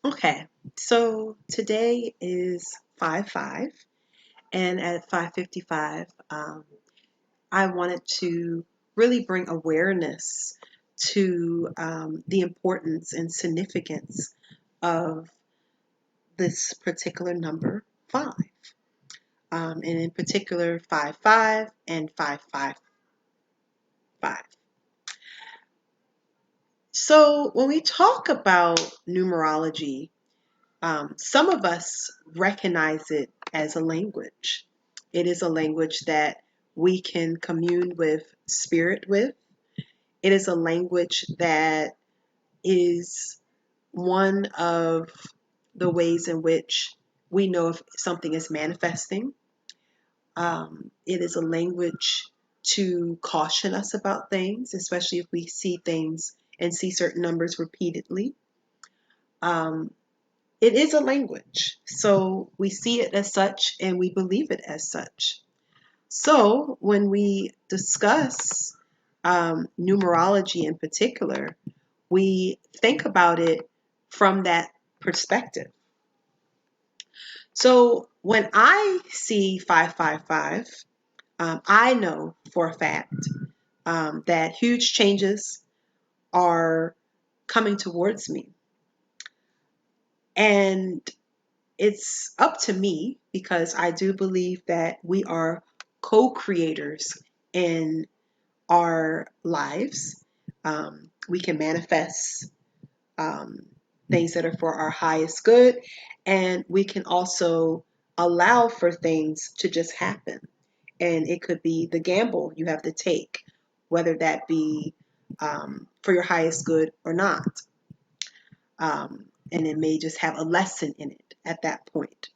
Okay, so today is 5/5, and at 5:55, I wanted to really bring awareness to the importance and significance of this particular number 5, and in particular 5/5 and 5/5/5. So when we talk about numerology, some of us recognize it as a language. It is a language that we can commune with spirit with. It is a language that is one of the ways in which we know if something is manifesting. It is a language to caution us about things, especially if we see things and see certain numbers repeatedly. Um, It is a language, so we see it as such and we believe it as such. So when we discuss numerology in particular, we think about it from that perspective. So when I see 555, I know for a fact that huge changes are coming towards me. And it's up to me because I do believe that we are co-creators in our lives. We can manifest um, things that are for our highest good, and we can also allow for things to just happen. And it could be the gamble you have to take, whether that be for your highest good or not. And it may just have a lesson in it at that point.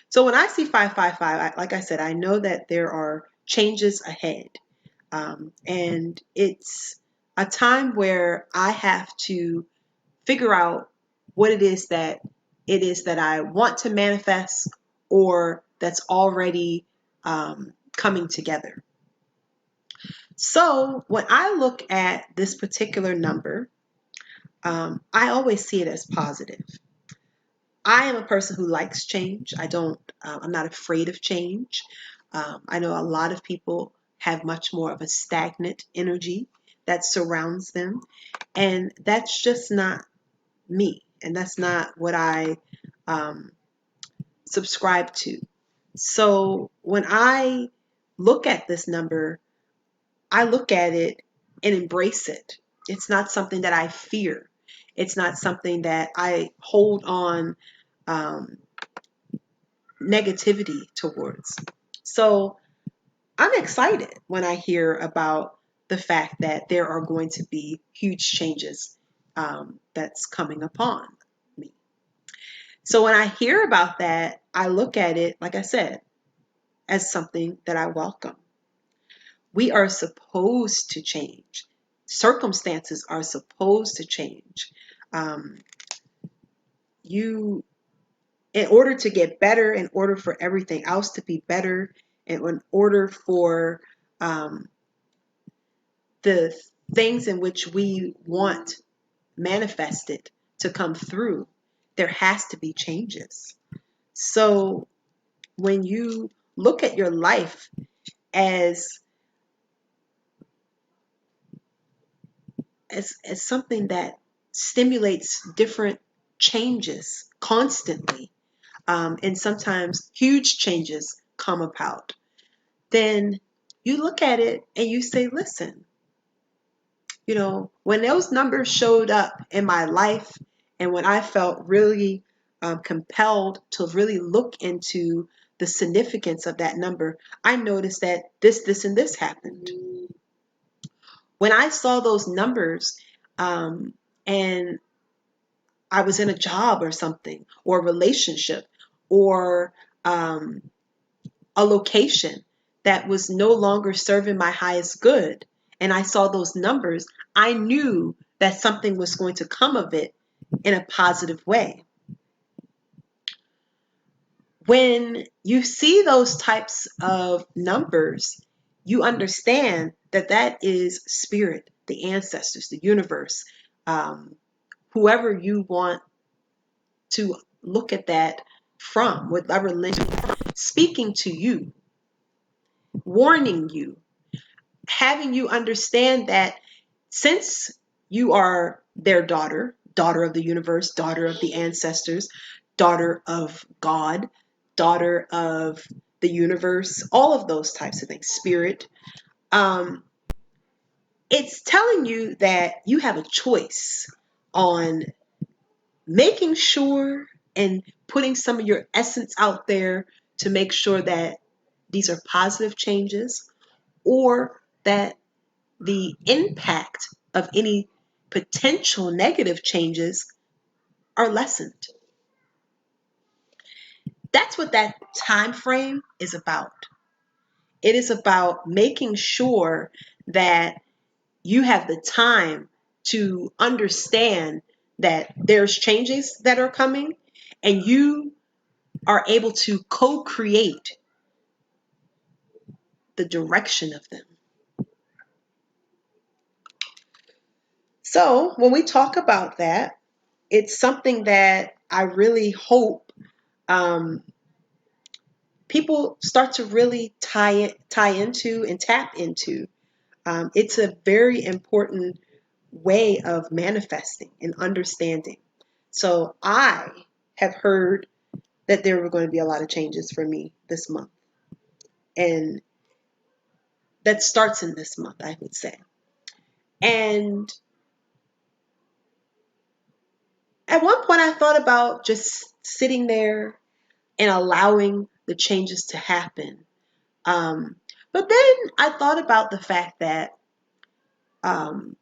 So when I see 555, like I said, I know that there are changes ahead. And it's a time where I have to figure out what it is that I want to manifest or that's already coming together. So when I look at this particular number, I always see it as positive. I am a person who likes change. I'm not afraid of change. I know a lot of people have much more of a stagnant energy that surrounds them. And that's just not me. And that's not what I um, subscribe to. So when I look at this number, I look at it and embrace it. It's not something that I fear. It's not something that I hold on um, negativity towards. So I'm excited when I hear about the fact that there are going to be huge changes that's coming upon me. So when I hear about that, I look at it, like I said, as something that I welcome. We are supposed to change. Circumstances are supposed to change. Um, you In order to get better, in order for everything else to be better, and in order for um, the things in which we want manifested to come through, there has to be changes. So when you look at your life as as something that stimulates different changes constantly, and sometimes huge changes come about, then you look at it and you say, listen, when those numbers showed up in my life and when I felt really compelled to really look into the significance of that number, I noticed that this, and this happened. When I saw those numbers um, and I was in a job or something, or a relationship, or um, a location that was no longer serving my highest good, and I saw those numbers, I knew that something was going to come of it in a positive way. When you see those types of numbers, you understand that that is spirit, the ancestors, the universe, um, whoever you want to look at that from, whatever lens, speaking to you, warning you, having you understand that since you are their daughter, daughter of the universe, daughter of the ancestors, daughter of God, daughter of the universe, all of those types of things, spirit, um, it's telling you that you have a choice on making sure and putting some of your essence out there to make sure that these are positive changes, or that the impact of any potential negative changes are lessened. That's what that time frame is about. It is about making sure that you have the time to understand that there's changes that are coming, and you are able to co-create the direction of them. So when we talk about that, it's something that I really hope um, people start to really tie into and tap into. It's a very important way of manifesting and understanding. So I have heard that there were going to be a lot of changes for me this month, and that starts in this month, I would say. And at one point, I thought about just sitting there and allowing the changes to happen. Um, but then I thought about the fact that um,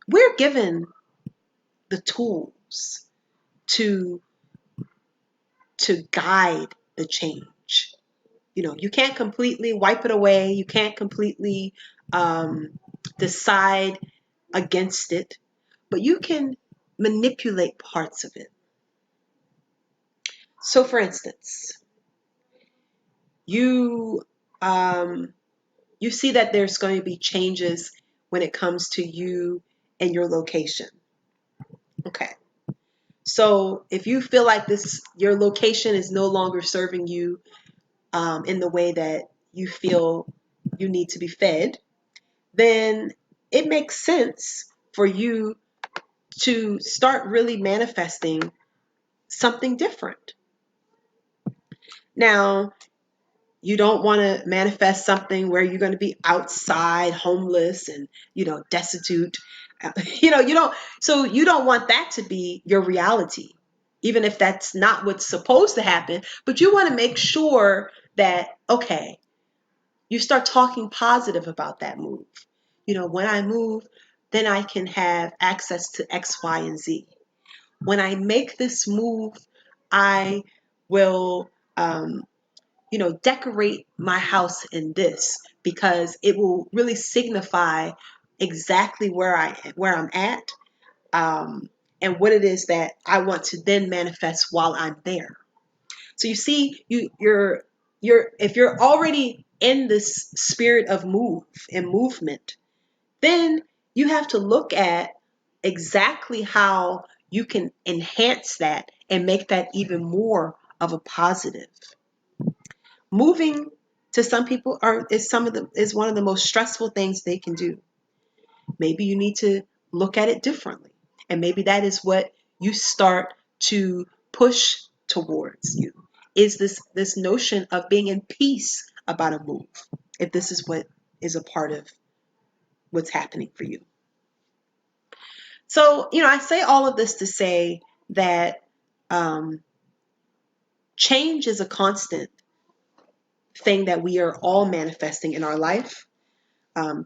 we're given the tools to guide the change. You know, you can't completely wipe it away. You can't completely decide against it, but you can manipulate parts of it. So, for instance, you um, you see that there's going to be changes when it comes to you and your location. Okay. So if you feel like your location is no longer serving you in the way that you feel you need to be fed, then it makes sense for you to start really manifesting something different. Now, you don't want to manifest something where you're going to be outside homeless and, destitute. You don't want that to be your reality, even if that's not what's supposed to happen. But you want to make sure that, okay, you start talking positive about that move. When I move, then I can have access to X, Y, and Z. When I make this move, I will decorate my house in this, because it will really signify exactly where I'm at, and what it is that I want to then manifest while I'm there. So you see, if you're already in this spirit of movement, then you have to look at exactly how you can enhance that and make that even more of a positive. Moving to some people is one of the most stressful things they can do. Maybe you need to look at it differently. And maybe that is what you start to push towards you, is this notion of being in peace about a move, if this is what is a part of what's happening for you. So, I say all of this to say that change is a constant thing that we are all manifesting in our life.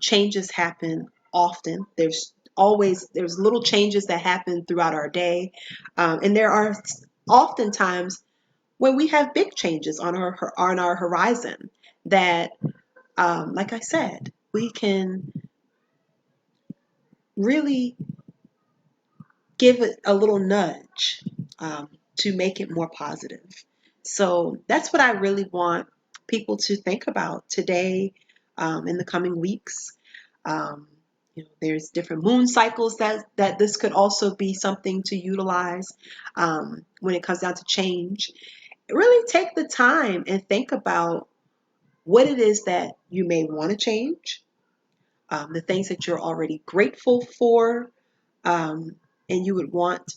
Changes happen often. There's little changes that happen throughout our day, and there are often times when we have big changes on our horizon that, like I said, we can really give it a little nudge to make it more positive. So that's what I really want people to think about today, in the coming weeks. Um, There's different moon cycles that this could also be something to utilize when it comes down to change. Really take the time and think about what it is that you may want to change, the things that you're already grateful for, um, and you would want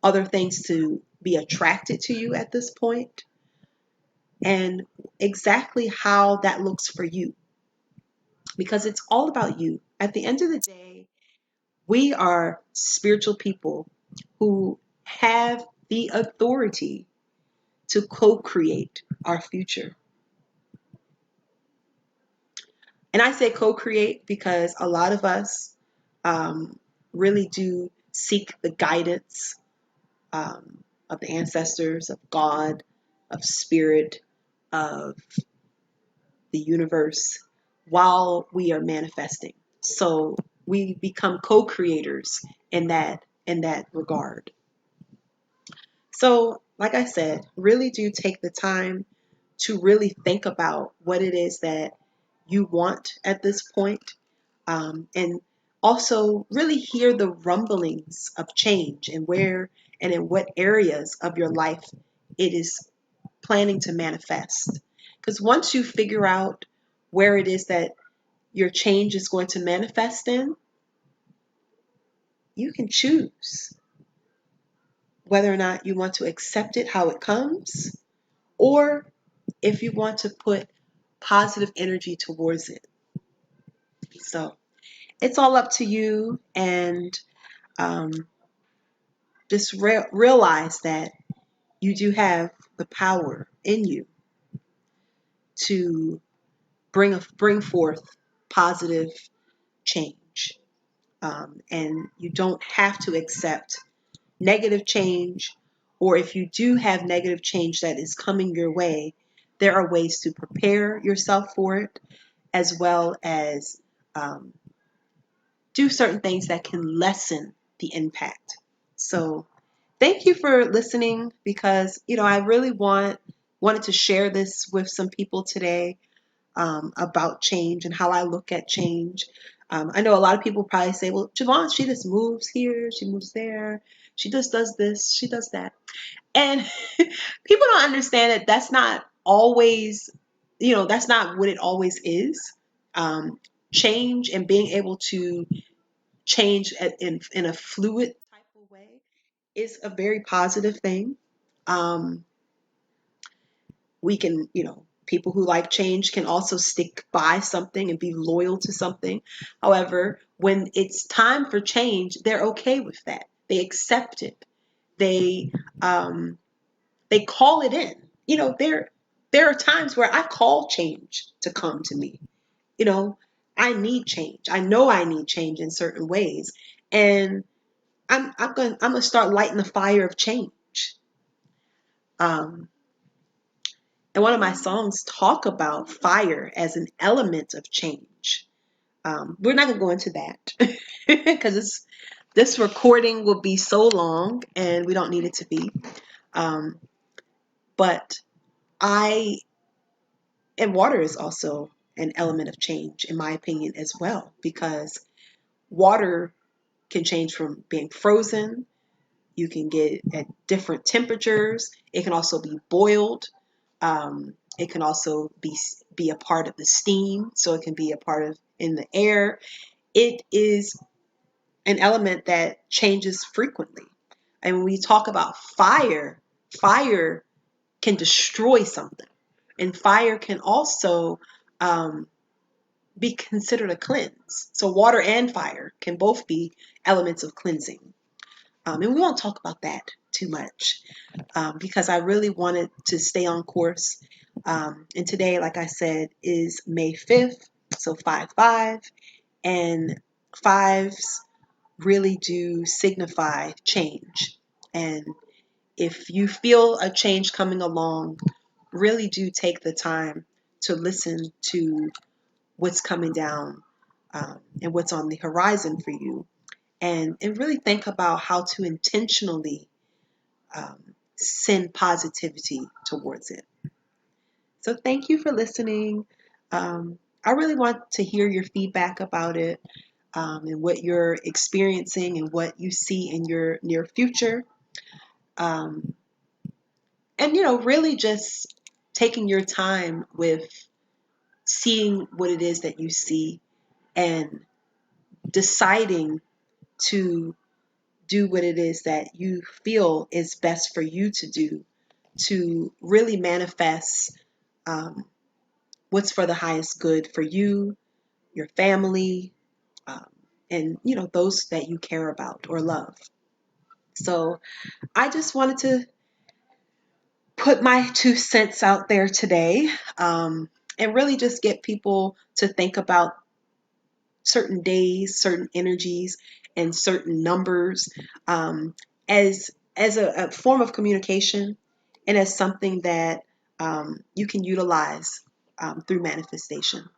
other things to be attracted to you at this point, and exactly how that looks for you. Because it's all about you. At the end of the day, we are spiritual people who have the authority to co-create our future. And I say co-create because a lot of us um, really do seek the guidance of the ancestors, of God, of spirit, of the universe while we are manifesting. So we become co-creators in that regard. So, like I said, really do take the time to really think about what it is that you want at this point, and also really hear the rumblings of change and where and in what areas of your life it is planning to manifest. Because once you figure out where it is that your change is going to manifest in, you can choose whether or not you want to accept it how it comes, or if you want to put positive energy towards it. So it's all up to you, and um, just realize that you do have the power in you to bring forth positive change, and you don't have to accept negative change, or if you do have negative change that is coming your way, there are ways to prepare yourself for it, as well as um, do certain things that can lessen the impact. So thank you for listening, because I really wanted to share this with some people today, about change and how I look at change. I know a lot of people probably say, well, Javon, she just moves here, she moves there, she just does this, she does that. And people don't understand that that's not always, that's not what it always is. Um, Change and being able to change in a fluid type of way is a very positive thing. Um, we can, people who like change can also stick by something and be loyal to something. However, when it's time for change, they're okay with that. They accept it. They um, they call it in. There are times where I call change to come to me. You know, I need change. I know I need change in certain ways, and I'm gonna start lighting the fire of change. Um, and one of my songs talk about fire as an element of change. We're not gonna go into that because this recording will be so long, and we don't need it to be. Um, but I and water is also an element of change, in my opinion, as well, because water can change from being frozen. You can get at different temperatures. It can also be boiled. It can also be a part of the steam, so it can be a part of in the air. It is an element that changes frequently. And when we talk about fire, fire can destroy something, and fire can also um, be considered a cleanse. So water and fire can both be elements of cleansing. And we won't talk about that too much, because I really wanted to stay on course. And today, like I said, is May 5th, so 5/5, and fives really do signify change. And if you feel a change coming along, really do take the time to listen to what's coming down, and what's on the horizon for you, and really think about how to intentionally send positivity towards it. So thank you for listening. I really want to hear your feedback about it. and what you're experiencing and what you see in your near future. Um, and, really just taking your time with seeing what it is that you see and deciding to do what it is that you feel is best for you to do to really manifest um, what's for the highest good for you, your family, um, and those that you care about or love. So I just wanted to put my 2 cents out there today, and really just get people to think about certain days, certain energies, and certain numbers, um, as a form of communication and as something that you can utilize through manifestation.